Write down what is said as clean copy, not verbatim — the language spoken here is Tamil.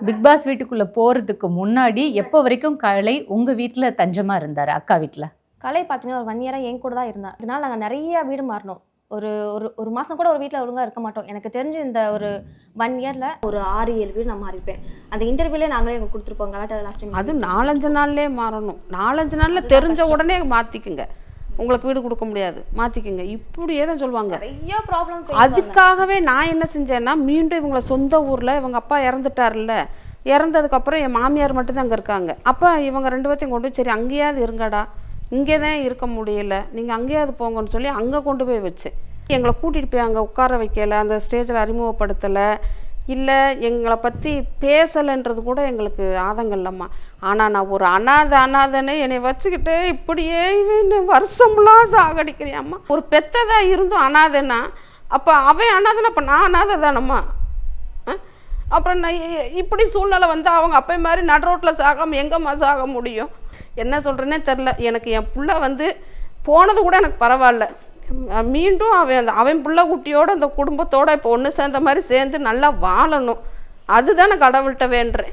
பிக் பாஸ் வீட்டுக்குள்ள போறதுக்கு முன்னாடி எப்போ வரைக்கும் கலை உங்க வீட்டுல தஞ்சமா இருந்தாரு, அக்கா வீட்டுல? கலை பார்த்தீங்கன்னா ஒரு 1 இயராக என் கூட தான் இருந்தா. அதனால நாங்கள் நிறைய வீடு மாறினோம். ஒரு ஒரு ஒரு மாதம் கூட ஒரு வீட்டில் ஒழுங்காக இருக்க மாட்டோம். எனக்கு தெரிஞ்சு இந்த ஒரு 1 இயரில் ஒரு 6-7 வீடு நான் மாறிப்பேன். அந்த இன்டர்வியூலே நாங்களே எங்களுக்கு கொடுத்துருப்போம். கலாட்டா லாஸ்ட் டைம் அது 4-5 நாள்லேயே மாறணும். 4-5 நாளில் தெரிஞ்ச உடனே மாற்றிக்குங்க. உங்களுக்கு வீடு கொடுக்க முடியாது, மாற்றிக்குங்க, இப்படியே தான் சொல்லுவாங்க. நிறைய ப்ராப்ளம். அதுக்காகவே நான் என்ன செஞ்சேன்னா, மீண்டும் இவங்களை சொந்த ஊரில் இவங்க அப்பா இறந்துட்டார்ல, இறந்ததுக்கப்புறம் என் மாமியார் மட்டும்தான் அங்கே இருக்காங்க. அப்போ இவங்க 2 பேர்த்தையும் கொண்டு போய், சரி அங்கேயாவது இருங்கடா, இங்கே தான் இருக்க முடியல, நீங்கள் அங்கேயாவது போங்கன்னு சொல்லி அங்கே கொண்டு போய் வச்சேன். எங்களை கூட்டிகிட்டு போய் அங்கே உட்கார வைக்கலை, அந்த ஸ்டேஜில் அறிமுகப்படுத்தலை, இல்லை எங்களை பற்றி பேசலைன்றது கூட எங்களுக்கு ஆதங்கம் இல்லைம்மா. ஆனால் நான் ஒரு அனாதைன்னு என்னை வச்சுக்கிட்டு இப்படியே வருஷம்லாம் சாகடிக்கிறியாம்மா. ஒரு பெத்ததாக இருந்தும் அனாதைன்னா அப்போ அவன் அனாதைன்னா அப்போ நான் அனாதை தானம்மா. அப்புறம் நான் இப்படி சூழ்நிலை வந்து அவங்க அப்போ மாதிரி நடு ரோட்டில் சாகாமல் எங்கம்மா சாக முடியும்? என்ன சொல்கிறேன்னே தெரில. எனக்கு என் பிள்ளை வந்து போனது கூட எனக்கு பரவாயில்ல. மீண்டும் அவன் பிள்ளை குட்டியோடு அந்த குடும்பத்தோடு இப்போ ஒன்று சேர்ந்த மாதிரி சேர்ந்து நல்லா வாழணும். அதுதான் நான் கடவுள்கிட்ட வேண்டுறேன்.